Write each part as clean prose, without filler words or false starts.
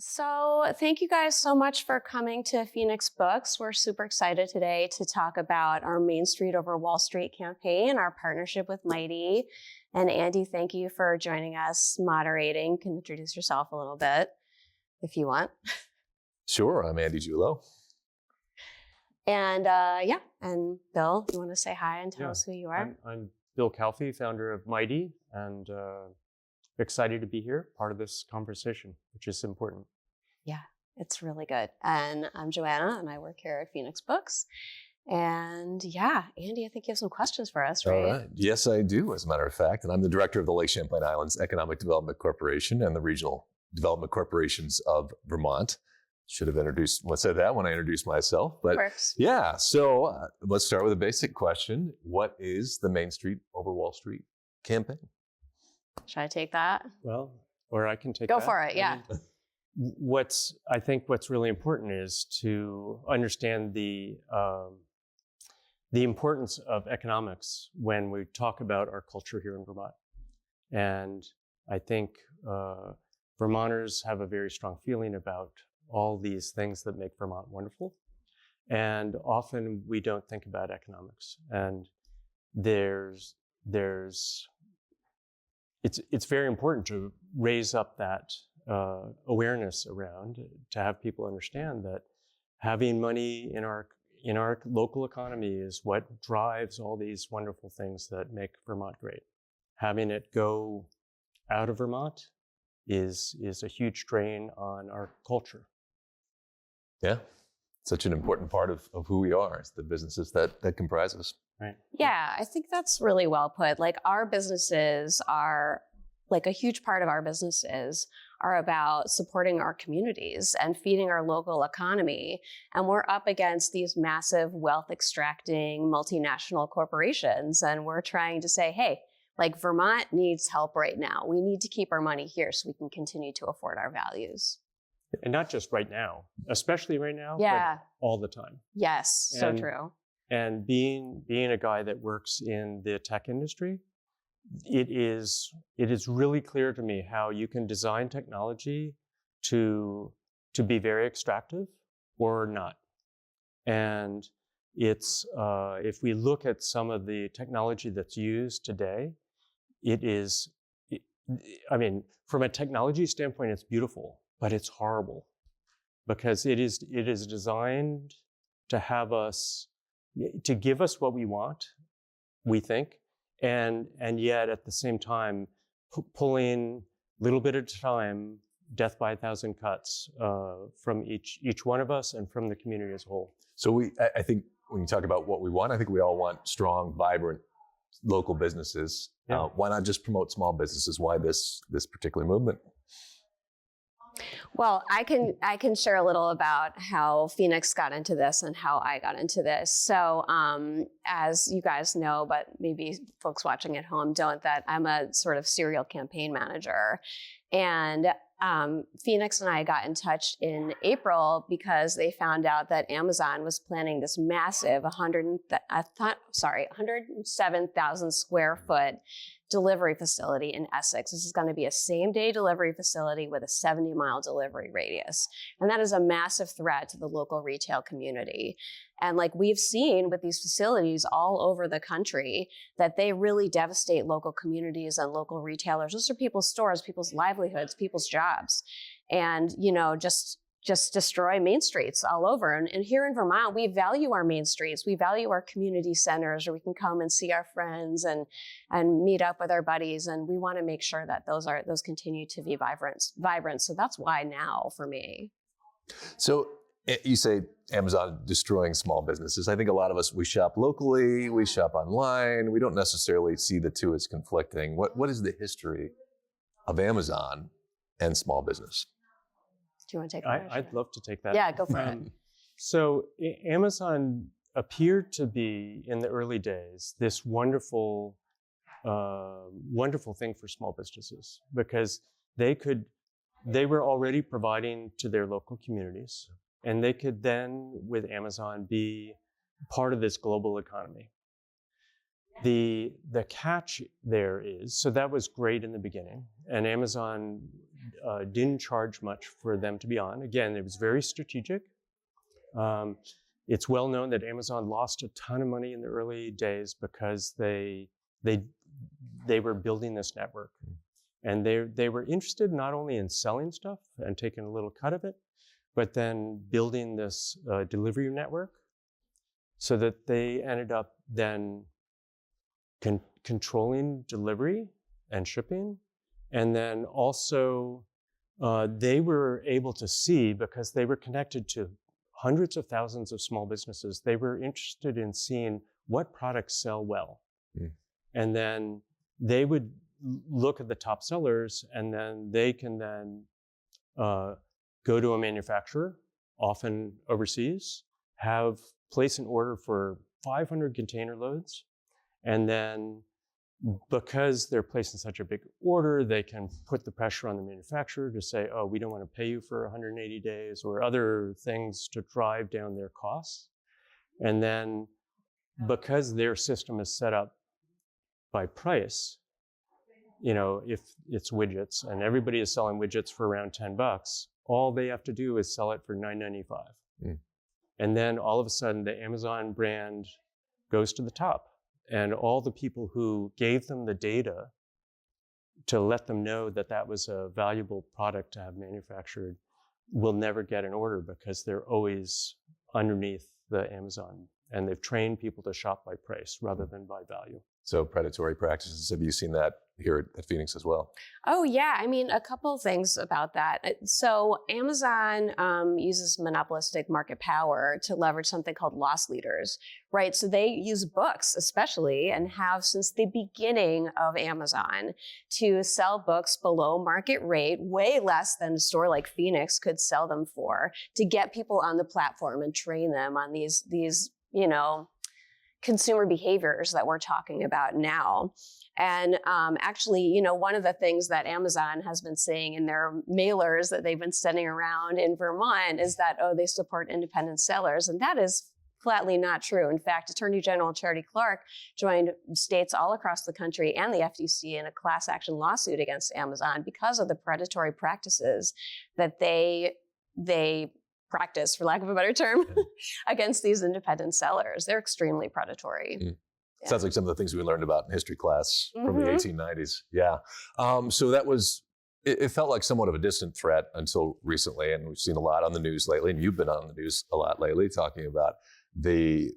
So thank you guys so much for coming to Phoenix Books. We're super excited today to talk about our Main Street over Wall Street campaign, our partnership with Myti. And Andy, thank you for joining us, moderating. You can introduce yourself a little bit if you want. Sure, I'm Andy Julow. And and Bill, you want to say hi and tell us who you are? I'm Bill Calfee, founder of Myti, and excited to be here, part of this conversation, which is important. Yeah, it's really good. And I'm Joanna, and I work here at Phoenix Books. And yeah, Andy, I think you have some questions for us, right? All right. Yes, I do, as a matter of fact. And I'm the director of the Lake Champlain Islands Economic Development Corporation and the Regional Development Corporations of Vermont. Should have said that when I introduced myself. But Works. yeah, so let's start with a basic question. What is the Main Street over Wall Street campaign? Should I take that? Well, or I can take Go that. for it, yeah. I think what's really important is to understand the importance of economics when we talk about our culture here in Vermont. And I think Vermonters have a very strong feeling about all these things that make Vermont wonderful. And often we don't think about economics. And it's very important to raise up that awareness around, to have people understand that having money in our local economy is what drives all these wonderful things that make Vermont great. Having it go out of Vermont is a huge drain on our culture. Yeah, such an important part of who we are. It's the businesses that comprise us. Right. Yeah, I think that's really well put. Like our businesses are, like a huge part of our businesses are about supporting our communities and feeding our local economy. And we're up against these massive wealth extracting multinational corporations. And we're trying to say, hey, like Vermont needs help right now. We need to keep our money here so we can continue to afford our values. And not just right now, especially right now, Yeah. but all the time. Yes, so true. And being a guy that works in the tech industry, it is really clear to me how you can design technology to be very extractive or not. And it's if we look at some of the technology that's used today, from a technology standpoint, it's beautiful, but it's horrible because it is designed to give us what we want, we think, and yet at the same time pulling a little bit at a time, death by 1,000 cuts from each one of us and from the community as a whole. So I think when you talk about what we want, I think we all want strong, vibrant local businesses. Yeah. Why not just promote small businesses? Why this particular movement? Well, I can share a little about how Phoenix got into this and how I got into this. So as you guys know, but maybe folks watching at home don't, that I'm a sort of serial campaign manager. And Phoenix and I got in touch in April because they found out that Amazon was planning this massive 107,000 square foot delivery facility in Essex. This is going to be a same-day delivery facility with a 70-mile delivery radius. And that is a massive threat to the local retail community. And like we've seen with these facilities all over the country, that they really devastate local communities and local retailers. Those are people's stores, people's livelihoods, people's jobs. And, just destroy main streets all over. And here in Vermont, we value our main streets. We value our community centers where we can come and see our friends and meet up with our buddies. And we want to make sure that those continue to be vibrant. So that's why now for me. So you say Amazon destroying small businesses. I think a lot of us, we shop locally, we shop online. We don't necessarily see the two as conflicting. What is the history of Amazon and small business? Do you want to take that? I'd love to take that. Yeah, go for it. So Amazon appeared to be, in the early days, this wonderful thing for small businesses because they were already providing to their local communities, and they could then, with Amazon, be part of this global economy. The catch there is, so that was great in the beginning, and Amazon didn't charge much for them to be on. Again, it was very strategic. It's well known that Amazon lost a ton of money in the early days because they were building this network, and they were interested not only in selling stuff and taking a little cut of it, but then building this delivery network, so that they ended up then controlling delivery and shipping. And then also they were able to see, because they were connected to hundreds of thousands of small businesses, they were interested in seeing what products sell well. And then they would look at the top sellers, and then they can then go to a manufacturer, often overseas, place an order for 500 container loads. And then because they're placing such a big order, they can put the pressure on the manufacturer to say, oh, we don't want to pay you for 180 days, or other things to drive down their costs. And then because their system is set up by price, if it's widgets and everybody is selling widgets for around $10, all they have to do is sell it for $9.95. And then all of a sudden the Amazon brand goes to the top. And all the people who gave them the data to let them know that that was a valuable product to have manufactured will never get an order, because they're always underneath the Amazon. And they've trained people to shop by price rather than by value. So predatory practices, have you seen that here at Phoenix as well? Oh, yeah. I mean, a couple things about that. So Amazon uses monopolistic market power to leverage something called loss leaders, right? So they use books especially, and have since the beginning of Amazon, to sell books below market rate, way less than a store like Phoenix could sell them for, to get people on the platform and train them on these consumer behaviors that we're talking about now. And actually, one of the things that Amazon has been saying in their mailers that they've been sending around in Vermont is that, they support independent sellers. And that is flatly not true. In fact, Attorney General Charity Clark joined states all across the country and the FTC in a class action lawsuit against Amazon because of the predatory practices that they practice, for lack of a better term, against these independent sellers. They're extremely predatory. Yeah. Sounds like some of the things we learned about in history class from the 1890s. Yeah. So that was, it felt like somewhat of a distant threat until recently. And we've seen a lot on the news lately, and you've been on the news a lot lately, talking about the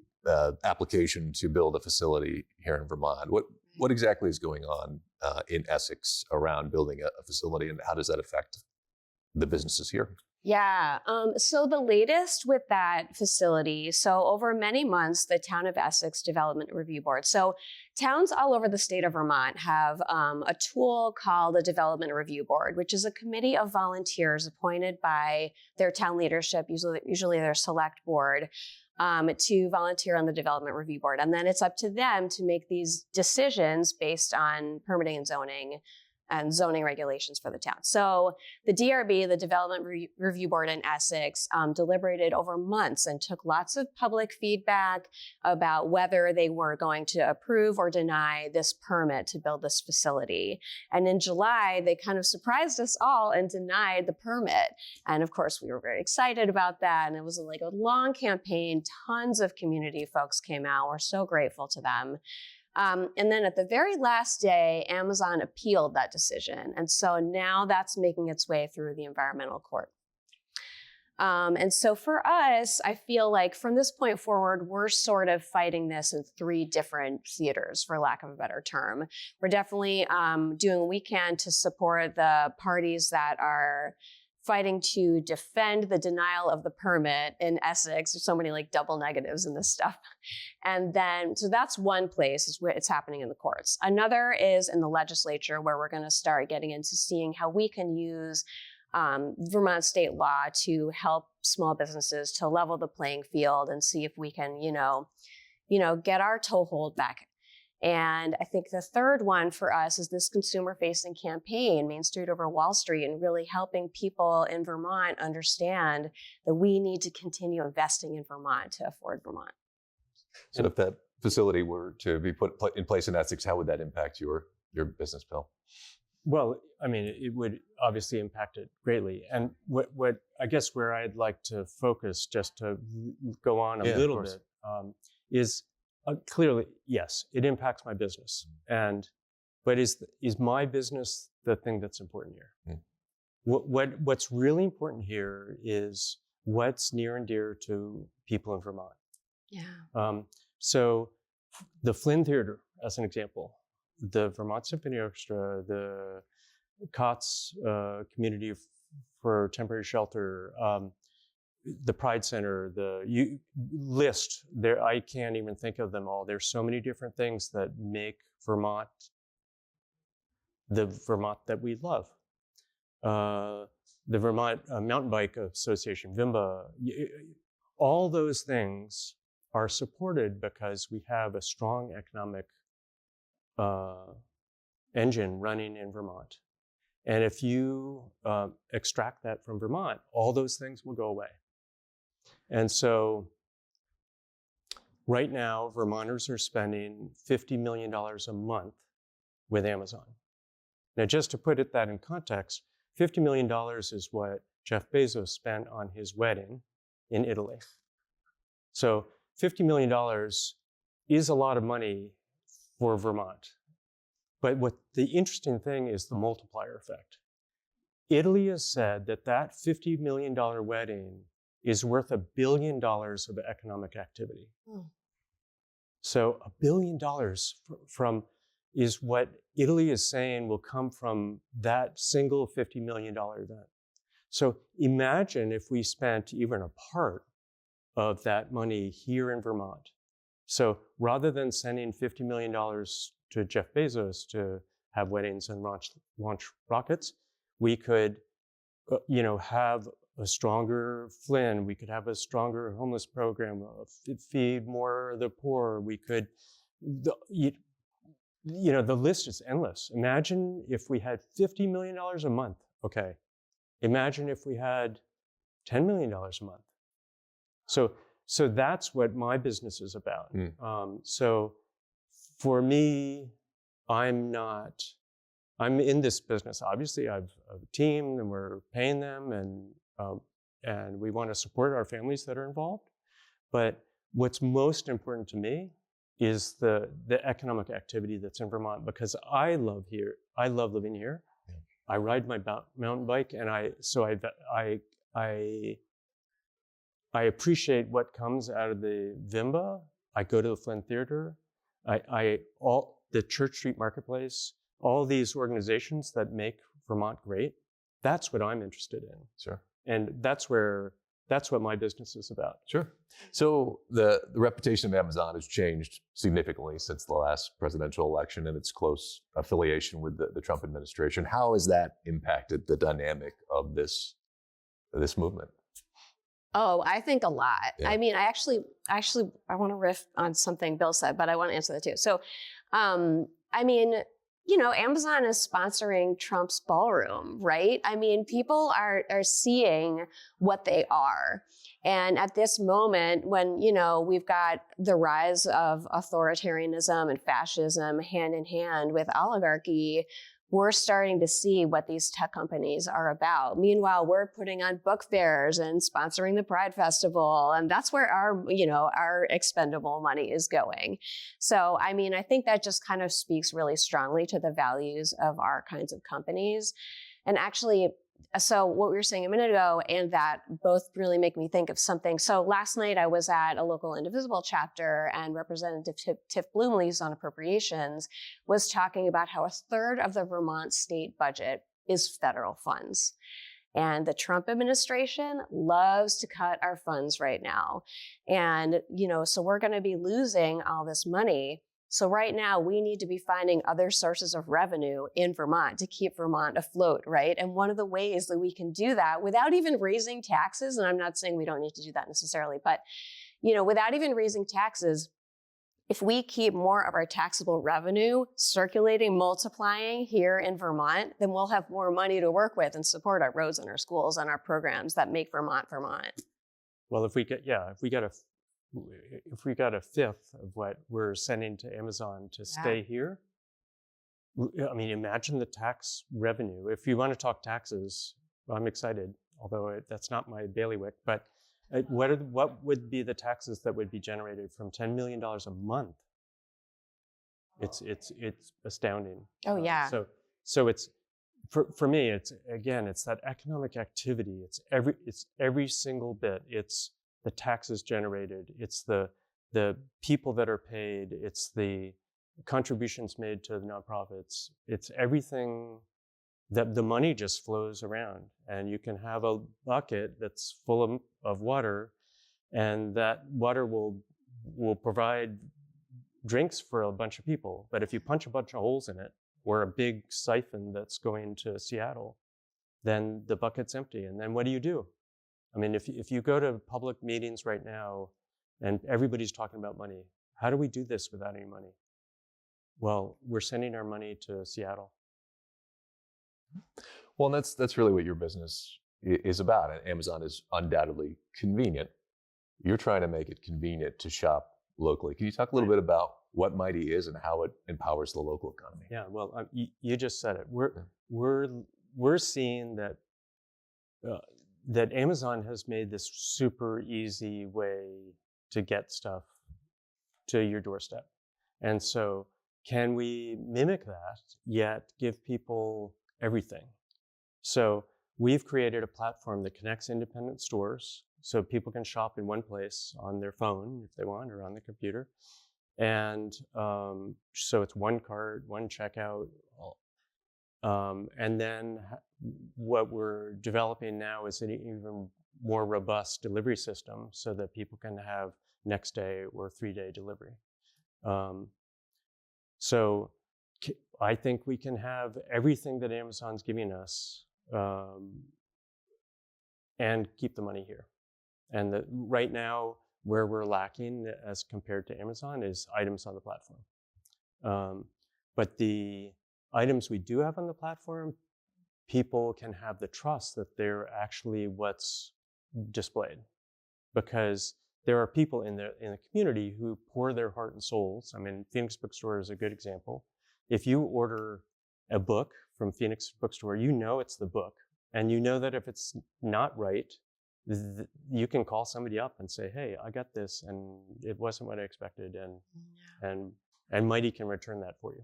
application to build a facility here in Vermont. What exactly is going on in Essex around building a facility, and how does that affect the businesses here? Yeah. So the latest with that facility, so over many months, the Town of Essex Development Review Board. So towns all over the state of Vermont have a tool called the Development Review Board, which is a committee of volunteers appointed by their town leadership, usually their select board, to volunteer on the Development Review Board. And then it's up to them to make these decisions based on permitting and zoning regulations for the town. So the DRB, the Development Review Board in Essex, deliberated over months and took lots of public feedback about whether they were going to approve or deny this permit to build this facility. And in July, they kind of surprised us all and denied the permit. And of course, we were very excited about that. And it was like a long campaign. Tons of community folks came out. We're so grateful to them. And then at the very last day, Amazon appealed that decision. And so now that's making its way through the environmental court. And so for us, I feel like from this point forward, we're sort of fighting this in three different theaters, for lack of a better term. We're definitely doing what we can to support the parties that are fighting to defend the denial of the permit in Essex. There's so many like double negatives in this stuff. And then, so that's one place is where it's happening in the courts. Another is in the legislature, where we're gonna start getting into seeing how we can use Vermont state law to help small businesses to level the playing field and see if we can, get our toehold back. And I think the third one for us is this consumer-facing campaign, Main Street Over Wall Street, and really helping people in Vermont understand that we need to continue investing in Vermont to afford Vermont. So if that facility were to be put in place in Essex, how would that impact your business, Bill? Well, I mean, it would obviously impact it greatly. And what I guess where I'd like to focus, just to go on a little bit, is clearly, yes, it impacts my business. But is my business the thing that's important here? What's really important here is what's near and dear to people in Vermont. Yeah. So the Flynn Theater, as an example, the Vermont Symphony Orchestra, the COTS Community for Temporary Shelter, the Pride Center, the list, there, I can't even think of them all. There's so many different things that make Vermont the Vermont that we love. The Vermont Mountain Bike Association, VIMBA, all those things are supported because we have a strong economic engine running in Vermont. And if you extract that from Vermont, all those things will go away. And so right now, Vermonters are spending $50 million a month with Amazon. Now, just to put that in context, $50 million is what Jeff Bezos spent on his wedding in Italy. So $50 million is a lot of money for Vermont. But what the interesting thing is the multiplier effect. Italy has said that that $50 million wedding is worth $1 billion of economic activity. So $1 billion is what Italy is saying will come from that single $50 million event. So imagine if we spent even a part of that money here in Vermont. So rather than sending $50 million to Jeff Bezos to have weddings and launch rockets, we could, have a stronger Flynn. We could have a stronger homeless program, feed more of the poor. We could, the list is endless. Imagine if we had $50 million a month. Okay. Imagine if we had $10 million a month. So that's what my business is about. So for me, I'm in this business. Obviously, I have a team and we're paying them and we want to support our families that are involved. But what's most important to me is the economic activity that's in Vermont, because I love living here. Yeah. I ride my mountain bike, and I appreciate what comes out of the VIMBA. I go to the Flynn Theater. The Church Street Marketplace, all these organizations that make Vermont great. That's what I'm interested in. Sure. And that's what my business is about. Sure. So the reputation of Amazon has changed significantly since the last presidential election and its close affiliation with the Trump administration. How has that impacted the dynamic of this movement? Oh, I think a lot. Yeah. I mean, I want to riff on something Bill said, but I want to answer that too. So, Amazon is sponsoring Trump's ballroom, right? I mean, people are seeing what they are. And at this moment, when, we've got the rise of authoritarianism and fascism hand in hand with oligarchy, we're starting to see what these tech companies are about. Meanwhile, we're putting on book fairs and sponsoring the Pride Festival, and that's where our expendable money is going. So, I mean, I think that just kind of speaks really strongly to the values of our kinds of companies. And actually, so what we were saying a minute ago and that both really make me think of something. So last night I was at a local Indivisible chapter, and Representative Tiff Bloomley's on appropriations was talking about how a third of the Vermont state budget is federal funds. And the Trump administration loves to cut our funds right now. And, so we're going to be losing all this money. So right now we need to be finding other sources of revenue in Vermont to keep Vermont afloat, right? And one of the ways that we can do that without even raising taxes, and I'm not saying we don't need to do that necessarily, but, without even raising taxes, if we keep more of our taxable revenue circulating, multiplying here in Vermont, then we'll have more money to work with and support our roads and our schools and our programs that make Vermont, Vermont. Well, if we get if we got a fifth of what we're sending to Amazon to stay here, I mean, imagine the tax revenue. If you want to talk taxes, I'm excited, although that's not my bailiwick. But what would be the taxes that would be generated from $10 million a month? It's astounding. Oh yeah. So it's for me. It's that economic activity. It's every single bit. It's the taxes generated. It's the people that are paid. It's the contributions made to the nonprofits. It's everything that the money just flows around, and you can have a bucket that's full of water, and that water will provide drinks for a bunch of people. But if you punch a bunch of holes in it, or a big siphon that's going to Seattle, then the bucket's empty. And then what do? I mean, if you go to public meetings right now and everybody's talking about money, how do we do this without any money? Well, we're sending our money to Seattle. Well, that's really what your business is about. And Amazon is undoubtedly convenient. You're trying to make it convenient to shop locally. Can you talk a little bit about what Myti is and how it empowers the local economy? Yeah, well, you just said it. We're seeing that that Amazon has made this super easy way to get stuff to your doorstep, and so can we mimic that yet give people everything? So we've created a platform that connects independent stores so people can shop in one place on their phone if they want, or on the computer. And so it's one cart, one checkout. And then what we're developing now is an even more robust delivery system so that people can have next day or 3-day delivery. So I think we can have everything that Amazon's giving us and keep the money here. And right now, where we're lacking as compared to Amazon is items on the platform. But the items we do have on the platform, people can have the trust that they're actually what's displayed. Because there are people in the community who pour their heart and souls. I mean, Phoenix Bookstore is a good example. If you order a book from Phoenix Bookstore, you know it's the book. And you know that if it's not right, you can call somebody up and say, hey, I got this and it wasn't what I expected. And Myti can return that for you.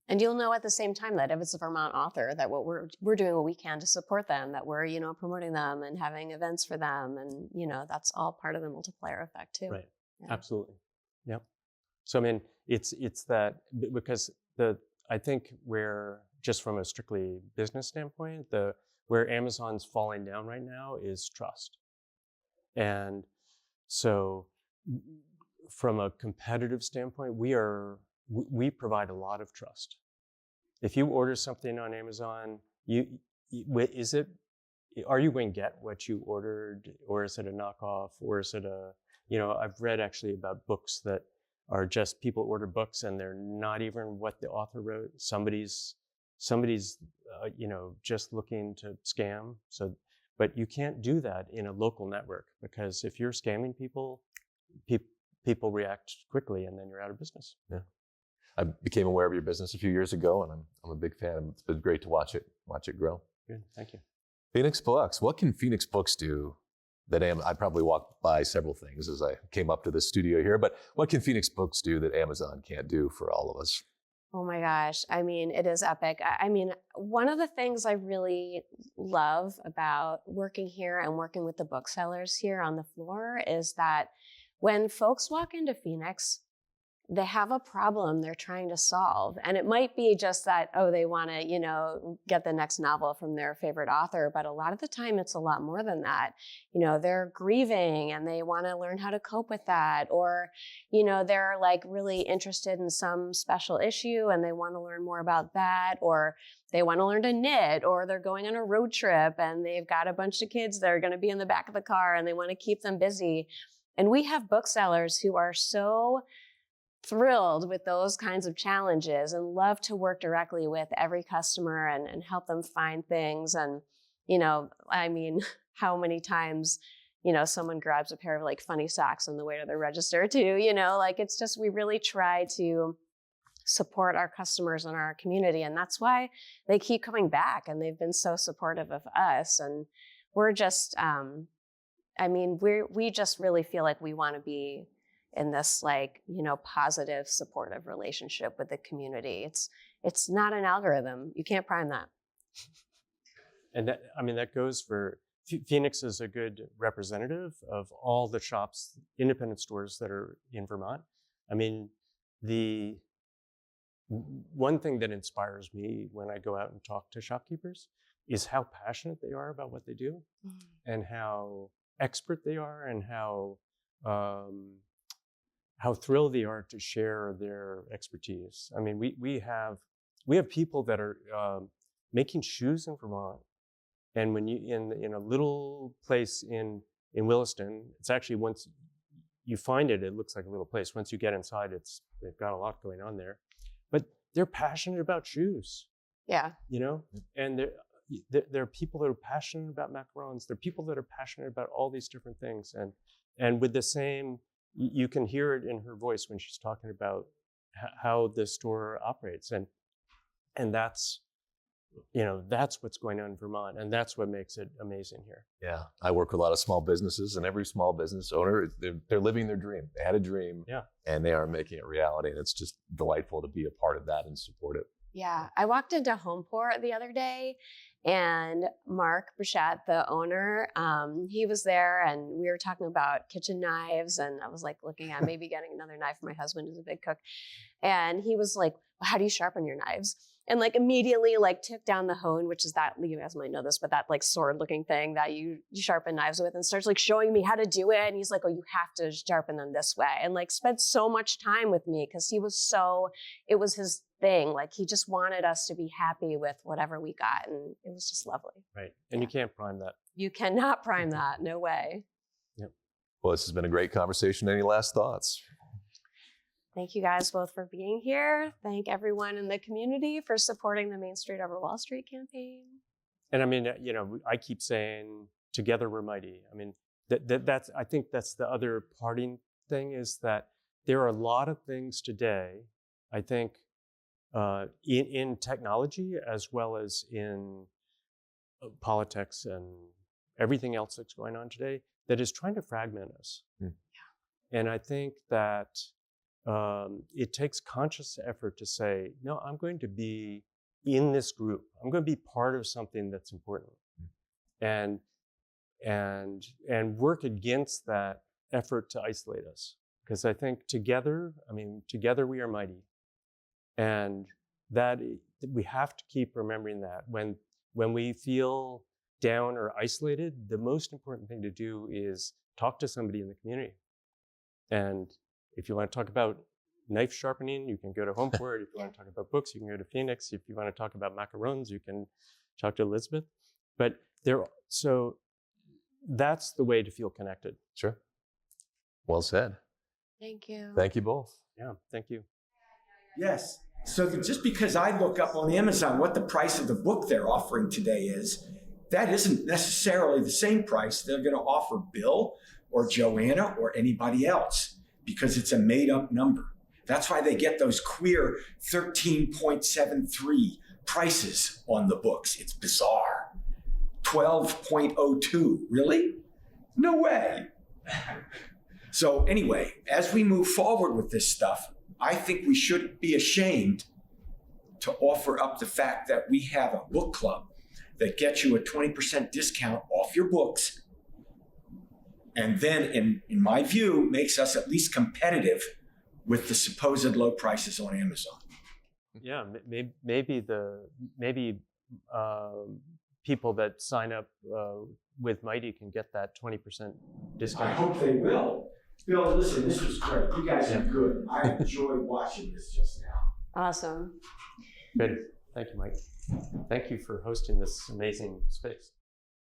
And you'll know at the same time that if it's a Vermont author, that what we're doing what we can to support them, that we're, promoting them and having events for them. And, that's all part of the multiplier effect too. Right. Yeah. Absolutely. Yep. So, I mean, it's that because I think where, just from a strictly business standpoint, where Amazon's falling down right now is trust. And so from a competitive standpoint, we provide a lot of trust. If you order something on Amazon, are you going to get what you ordered, or is it a knockoff, or is it I've read actually about books that are just people order books and they're not even what the author wrote. Somebody's just looking to scam. So, but you can't do that in a local network, because if you're scamming people, people react quickly and then you're out of business. Yeah. I became aware of your business a few years ago, and I'm a big fan. It's been great to watch it grow. Good, thank you. Phoenix Books. What can Phoenix Books do that I probably walked by several things as I came up to the studio here, but what can Phoenix Books do that Amazon can't do for all of us? Oh my gosh. I mean, it is epic. I mean, one of the things I really love about working here and working with the booksellers here on the floor is that when folks walk into Phoenix, they have a problem they're trying to solve. And it might be just that, they want to, get the next novel from their favorite author. But a lot of the time, it's a lot more than that. They're grieving and they want to learn how to cope with that. Or, they're like really interested in some special issue and they want to learn more about that. Or they want to learn to knit, or they're going on a road trip and they've got a bunch of kids that are going to be in the back of the car and they want to keep them busy. And we have booksellers who are so thrilled with those kinds of challenges and love to work directly with every customer and help them find things. And, I mean, how many times, someone grabs a pair of like funny socks on the way to the register too, like it's just, we really try to support our customers and our community. And that's why they keep coming back, and they've been so supportive of us. And we're just, we just really feel like we want to be in this like, positive, supportive relationship with the community. It's not an algorithm. You can't prime that. And that goes for, Phoenix is a good representative of all the shops, independent stores that are in Vermont. I mean, the one thing that inspires me when I go out and talk to shopkeepers is how passionate they are about what they do, and how expert they are, and how thrilled they are to share their expertise. I mean, we have people that are making shoes in Vermont, and when you in a little place in Williston, it's actually, once you find it, it looks like a little place. Once you get inside, they've got a lot going on there. But they're passionate about shoes. Yeah. And there are people that are passionate about macarons. There are people that are passionate about all these different things. And with the same, you can hear it in her voice when she's talking about how the store operates. And that's, that's what's going on in Vermont. And that's what makes it amazing here. Yeah. I work with a lot of small businesses, and every small business owner, they're living their dream. They had a dream, and they are making it reality. And it's just delightful to be a part of that and support it. Yeah. I walked into Homeport the other day, and Mark Bouchat, the owner, he was there, and we were talking about kitchen knives, and I was like looking at maybe getting another knife for my husband, who's a big cook. And he was like, well, how do you sharpen your knives? And like immediately like took down the hone, which is that, you guys might know this, but that like sword looking thing that you sharpen knives with, and starts like showing me how to do it. And he's like, oh, you have to sharpen them this way. And like spent so much time with me, because it was his thing. Like he just wanted us to be happy with whatever we got. And it was just lovely. Right. And you can't prime that. You cannot prime that. No way. Yep. Well, this has been a great conversation. Any last thoughts? Thank you guys both for being here. Thank everyone in the community for supporting the Main Street Over Wall Street campaign. And I mean, I keep saying, together we're mighty. I mean, that's, I think that's the other parting thing, is that there are a lot of things today, I think, in technology as well as in politics and everything else that's going on today, that is trying to fragment us. Yeah. And I think that it takes conscious effort to say, no, I'm going to be in this group. I'm going to be part of something that's important, and work against that effort to isolate us. Because I think together we are mighty, and that we have to keep remembering that when we feel down or isolated, the most important thing to do is talk to somebody in the community. And if you want to talk about knife sharpening, you can go to Homeport. If you want to talk about books, you can go to Phoenix. If you want to talk about macarons, you can talk to Elizabeth. But so that's the way to feel connected. Sure. Well said. Thank you. Thank you both. Yeah, thank you. Yes. So just because I look up on Amazon what the price of the book they're offering today is, that isn't necessarily the same price they're going to offer Bill or Joanna or anybody else, because it's a made-up number. That's why they get those queer 13.73 prices on the books. It's bizarre. 12.02. Really? No way. So anyway, as we move forward with this stuff, I think we shouldn't be ashamed to offer up the fact that we have a book club that gets you a 20% discount off your books, and then, in my view, makes us at least competitive with the supposed low prices on Amazon. Yeah, maybe people that sign up with Myti can get that 20% discount. I hope they will. Bill, listen, this was great. You guys are good. I enjoyed watching this just now. Awesome. Good. Thank you, Mike. Thank you for hosting this amazing space.